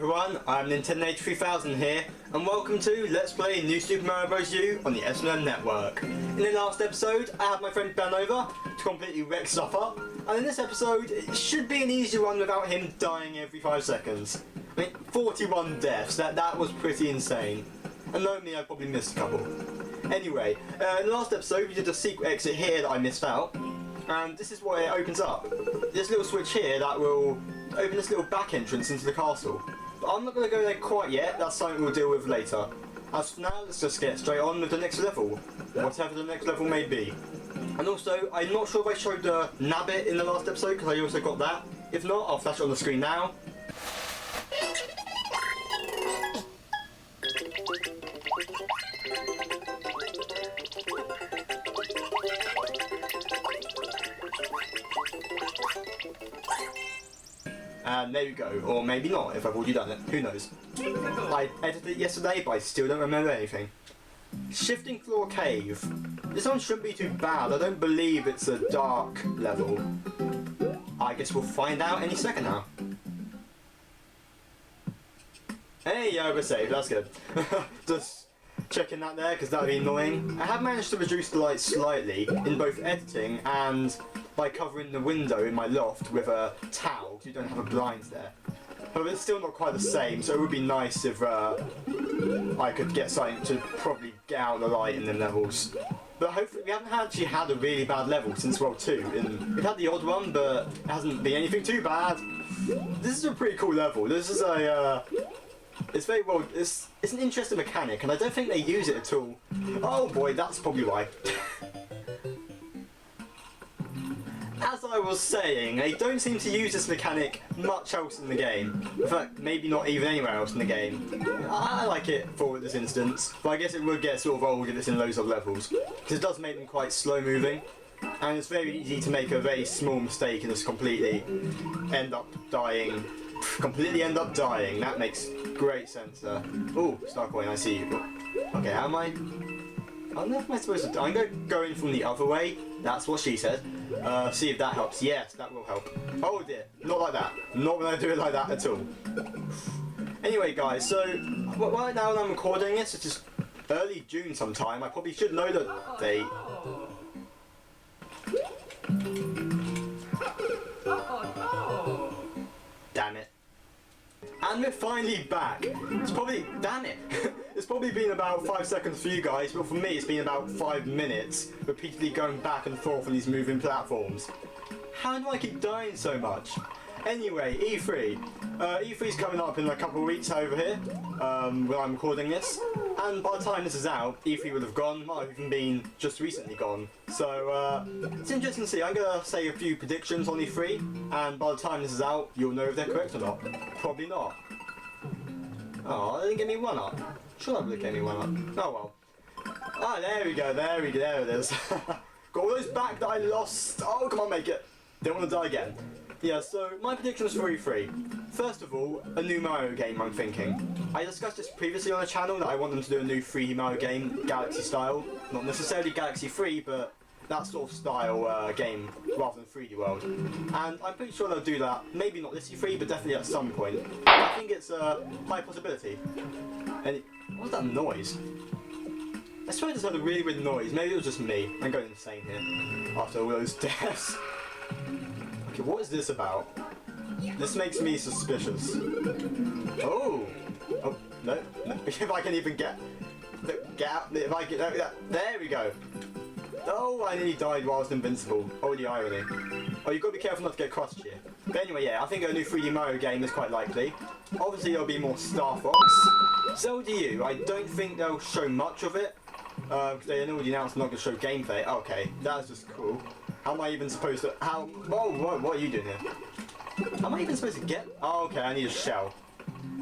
everyone, I'm Nintendo3000 here, and welcome to Let's Play New Super Mario Bros. U on the SONM network. In the last episode, I had my friend Ben over to completely wreck stuff up, and in this episode, it should be an easy one without him dying every 5 seconds. I mean, 41 deaths, that was pretty insane. And knowing me, I probably missed a couple. Anyway, in the last episode, we did a secret exit here that I missed out, and this is what it opens up. This little switch here that will open this little back entrance into the castle. But I'm not going to go there quite yet, that's something we'll deal with later. As for now, let's just get straight on with the next level, whatever the next level may be. And also, I'm not sure if I showed the nabbit in the last episode, because I also got that. If not, I'll flash it on the screen now. And there you go, or maybe not if I've already done it, who knows. I edited it yesterday but I still don't remember anything. Shifting floor cave. This one shouldn't be too bad, I don't believe it's a dark level. I guess we'll find out any second now. Hey, yeah, we're safe, that's good. Just checking that there because that would be annoying. I have managed to reduce the light slightly in both editing and by covering the window in my loft with a towel because you don't have a blind there. However, it's still not quite the same, so it would be nice if I could get something to probably get out the light in the levels. But hopefully we haven't actually had a really bad level since World 2. We've had the odd one, but it hasn't been anything too bad. This is a pretty cool level. This is a it's very well. It's an interesting mechanic, and I don't think they use it at all. Oh boy, that's probably why. As I was saying, they don't seem to use this mechanic much else in the game. In fact, maybe not even anywhere else in the game. I like it for this instance, but I guess it would get sort of old if it's in loads of levels, because it does make them quite slow moving, and it's very easy to make a very small mistake and just completely end up dying. That makes great sense. Oh, Star Coin, I see you. Okay, how am I? How am I supposed to do? I'm going to go in from the other way. That's what she said. See if that helps. Yes, that will help. Oh dear, not like that. Not going to do it like that at all. Anyway, guys, so right now when I'm recording this, it's just early June sometime. I probably should know the date. Damn it. And we're finally back. It's probably, damn it. It's probably been about 5 seconds for you guys, but for me it's been about 5 minutes, repeatedly going back and forth on these moving platforms. How do I keep dying so much? Anyway, E3. E3's coming up in a couple of weeks over here, when I'm recording this. And by the time this is out, E3 would have gone, might have even been just recently gone. So, it's interesting to see. I'm going to say a few predictions on E3, and by the time this is out, you'll know if they're correct or not. Probably not. Oh, they didn't give me one up. Sure, I would have gave me one up. Oh well. Ah, there we go, there it is. Got all those back that I lost. Oh, come on, make it. Don't want to die again. Yeah, so my predictions for E3. First of all, a new Mario game, I'm thinking. I discussed this previously on the channel that I want them to do a new 3D Mario game, Galaxy style. Not necessarily Galaxy 3, but that sort of style game, rather than 3D World. And I'm pretty sure they'll do that, maybe not this E3, but definitely at some point. I think it's a high possibility. And what was that noise? I swear I just heard a really weird noise. Maybe it was just me. I'm going insane here after all those deaths. Okay, what is this about? This makes me suspicious. Oh! Oh, no. If I can even get out, if I get out, there we go. Oh, I nearly died while I was invincible. Oh, the irony. Oh, you've got to be careful not to get crushed here. But anyway, yeah, I think a new 3D Mario game is quite likely. Obviously, there'll be more Star Fox. Zelda U, I don't think they'll show much of it. Because they already announced they're not going to show gameplay. Okay, that's just cool. How am I even supposed to... Whoa, what are you doing here? How am I even supposed to get... Oh, okay, I need a shell.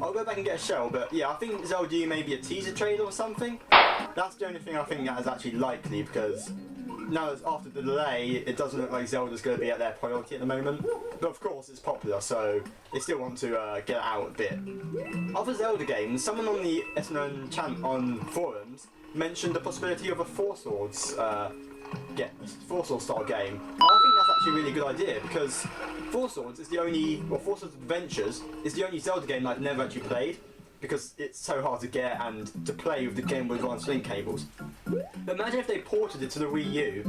I'll go back and get a shell, but yeah, I think Zelda U may be a teaser trailer or something. That's the only thing I think that is actually likely, because now after the delay, it doesn't look like Zelda's going to be at their priority at the moment. But of course, it's popular, so they still want to get it out a bit. Other Zelda games, someone on the SONM channel on forums mentioned the possibility of a Four Swords style game. I think that's actually really really good idea because Four Swords Adventures is the only Zelda game I've never actually played because it's so hard to get and to play with the Game Boy Advance link cables. But imagine if they ported it to the Wii U,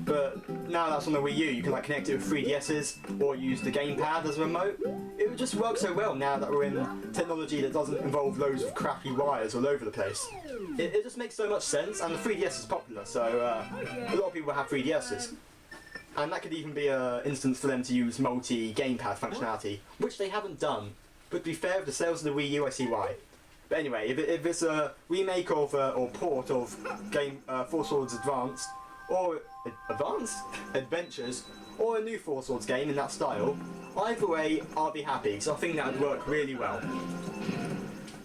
but now that's on the Wii U, you can like connect it with 3DSs or use the gamepad as a remote. It would just work so well now that we're in technology that doesn't involve loads of crappy wires all over the place. It just makes so much sense, and the 3DS is popular, so a lot of people have 3DSs. And that could even be an instance for them to use multi-gamepad functionality, which they haven't done. But to be fair, with the sales of the Wii U, I see why. But anyway, if it's a remake of or port of Four Swords Advanced, or Adventures, or a new Four Swords game in that style, either way, I'll be happy, because I think that would work really well.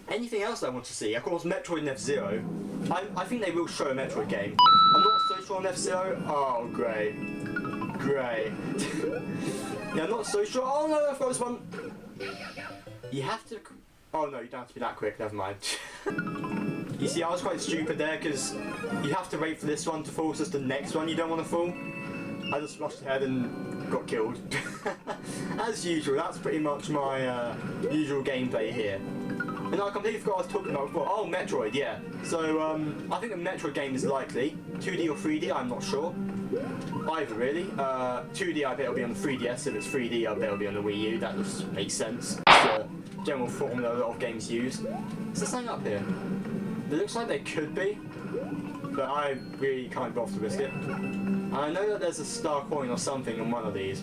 Anything else I want to see? Of course, Metroid and F-Zero. I think they will show a Metroid game. I'm not so sure on F-Zero. Oh, great. Great. Yeah, I'm not so sure. Oh no, I've got this one. You have to... Oh no, you don't have to be that quick, never mind. You see, I was quite stupid there, because you have to wait for this one to fall, so it's the next one you don't want to fall. I just rushed ahead and got killed. As usual, that's pretty much my usual gameplay here. And I completely forgot what I was talking about before. Oh, Metroid, yeah. So, I think a Metroid game is likely. 2D or 3D, I'm not sure. Either, really. 2D, I bet it'll be on the 3DS. If it's 3D, I bet it'll be on the Wii U. That just makes sense. It's the general formula a lot of games use. Is there something up here? It looks like there could be, but I really can't be bothered to risk it. And I know that there's a star coin or something on one of these.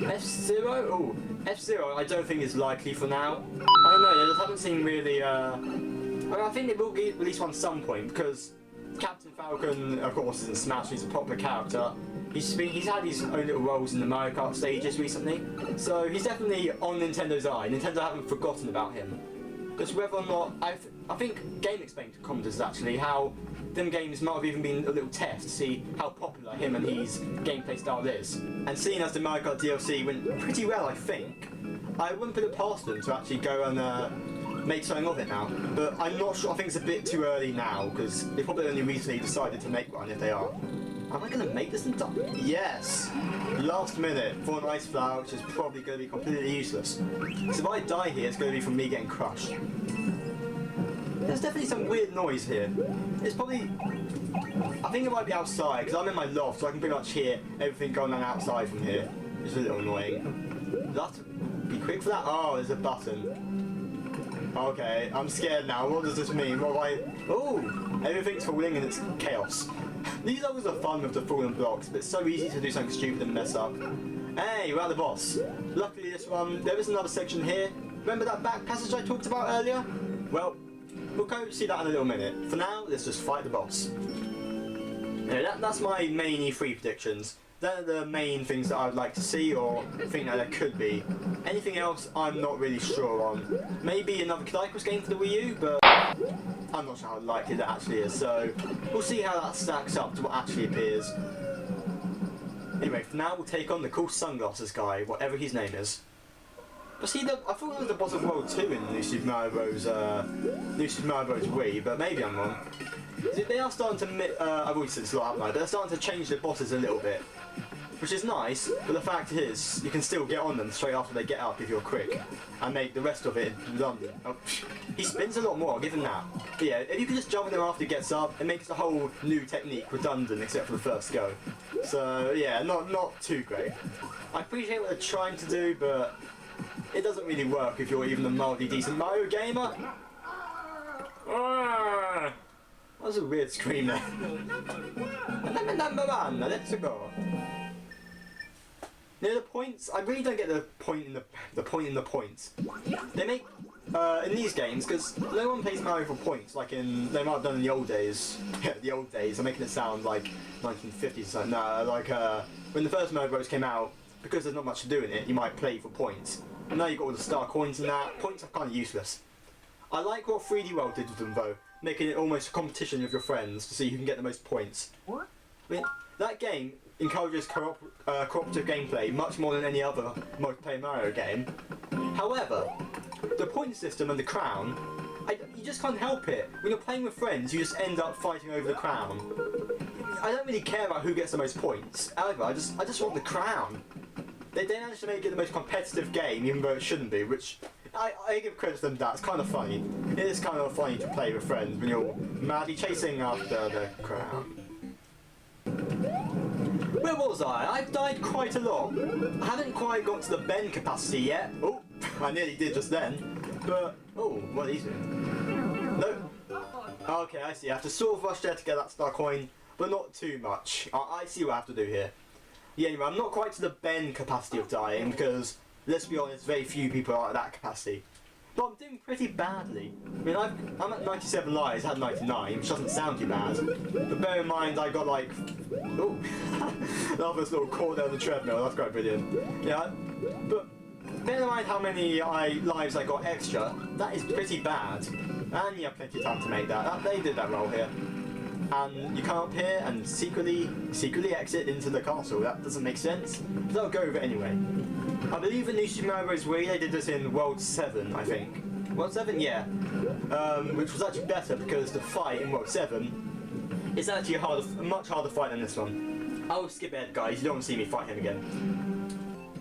F-Zero? Oh, F-Zero I don't think is likely for now. I don't know, they just haven't seen really, I think they will release one at some point, because Captain Falcon, of course, is in Smash, he's a popular character. He's had his own little roles in the Mario Kart stages recently, so he's definitely on Nintendo's eye. Nintendo haven't forgotten about him. Because whether or not, I think Game Explained commented actually how them games might have even been a little test to see how popular him and his gameplay style is. And seeing as the Mario Kart DLC went pretty well, I think, I wouldn't put it past them to actually go and make something of it now. But I'm not sure, I think it's a bit too early now, because they probably only recently decided to make one if they are. Am I going to make this in time? Yes! Last minute for an ice flower, which is probably going to be completely useless. So if I die here, it's going to be from me getting crushed. There's definitely some weird noise here. It's probably... I think it might be outside, because I'm in my loft, so I can pretty much hear everything going on outside from here. It's a little annoying. Do I have to be quick for that? Oh, there's a button. Okay, I'm scared now. What does this mean? What have I... Oh! Everything's falling and it's chaos. These levels are fun with the fallen blocks, but it's so easy to do something stupid and mess up. Hey, we're at the boss. Luckily this one, there is another section here. Remember that back passage I talked about earlier? Well, we'll go see that in a little minute. For now, let's just fight the boss. Anyway, that's my main E3 predictions. They're the main things that I would like to see or think that there could be. Anything else, I'm not really sure on. Maybe another Kid Icarus game for the Wii U, but I'm not sure how likely that actually is, so we'll see how that stacks up to what actually appears. Anyway, for now we'll take on the cool sunglasses guy, whatever his name is. But see, I thought there was the boss of World 2 in New Super Mario Bros. Wii, but maybe I'm wrong. They are starting to, I've always said this a lot, haven't I? But they're starting to change the bosses a little bit. Which is nice, but the fact is, you can still get on them straight after they get up if you're quick, and make the rest of it redundant. Oh, he spins a lot more, I'll give him that. But yeah, if you can just jump on him after he gets up, it makes the whole new technique redundant except for the first go. So yeah, not too great. I appreciate what they're trying to do, but it doesn't really work if you're even a mildly decent Mario gamer. That was a weird scream there. Number one, let's go. Near the points, I really don't get the point in the points. They make in these games, because no one plays Mario for points, like they might have done in the old days. Yeah, the old days. I'm making it sound like 1950s or something. No, like when the first Mario Bros came out, because there's not much to do in it, you might play for points. And now you've got all the star coins and that. Points are kind of useless. I like what 3D World did with them though, making it almost a competition with your friends to see who can get the most points. What? I mean, that game encourages cooperative gameplay much more than any other multiplayer Mario game. However, the point system and the crown, you just can't help it. When you're playing with friends, you just end up fighting over the crown. I don't really care about who gets the most points. However, I just want the crown. They managed to make it the most competitive game, even though it shouldn't be, which I give credit to them. That's kind of funny. It is kind of funny to play with friends when you're madly chasing after the crown. Where was I? I've died quite a lot. I haven't quite got to the bend capacity yet. Oh, I nearly did just then. But, oh, what are these doing? No. Okay, I see. I have to sort of rush there to get that star coin, but not too much. I see what I have to do here. Yeah, anyway, I'm not quite to the bend capacity of dying because, let's be honest, very few people are at that capacity. But I'm doing pretty badly. I mean, I'm at 97 lives, I had 99, which doesn't sound too bad. But bear in mind, I got like... Oh! Love this little cord there on the treadmill, that's quite brilliant. Yeah, but bear in mind how many lives I got extra, that is pretty bad. And you have plenty of time to make that. They did that roll here. And you come up here and secretly exit into the castle. That doesn't make sense, but I'll go with it anyway. I believe in New Super Mario Bros. Wii they did this in World 7, I think. World 7, yeah. Which was actually better because the fight in World 7 is actually a much harder fight than this one. I'll skip ahead, guys. You don't want to see me fight him again.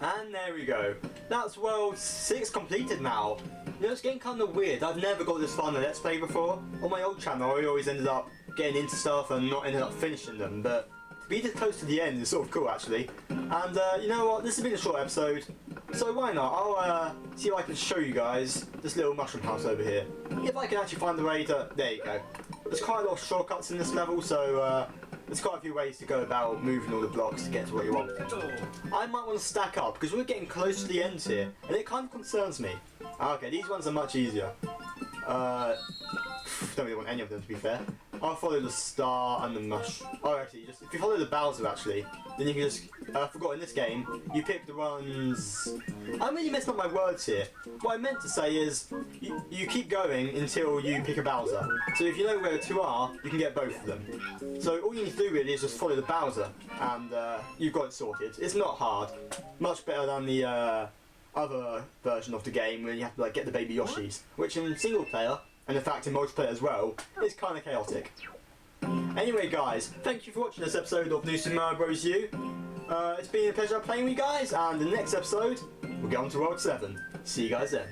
And there we go. That's World 6 completed now. You know, it's getting kind of weird. I've never got this far in a Let's Play before. On my old channel, I always ended up getting into stuff and not ended up finishing them, but to be this close to the end is sort of cool actually. And you know what, this has been a short episode, so why not, I'll see if I can show you guys this little mushroom house over here. If I can actually find the way to, there you go. There's quite a lot of shortcuts in this level, so there's quite a few ways to go about moving all the blocks to get to what you want. I might want to stack up, because we're getting close to the end here, and it kind of concerns me. Okay, these ones are much easier. Don't really want any of them to be fair. I'll follow the star and the mush. Oh, actually, just if you follow the Bowser, actually, then you can just. I forgot in this game, you pick the ones. I'm really messing up my words here. What I meant to say is, you keep going until you pick a Bowser. So if you know where the two are, you can get both of them. So all you need to do really is just follow the Bowser, and you've got it sorted. It's not hard. Much better than the other version of the game where you have to like get the baby Yoshis, which in single player. And in fact in multiplayer as well, is kind of chaotic. Anyway guys, thank you for watching this episode of New Super Mario Bros. U. It's been a pleasure playing with you guys, and in the next episode, we'll get on to World 7. See you guys then.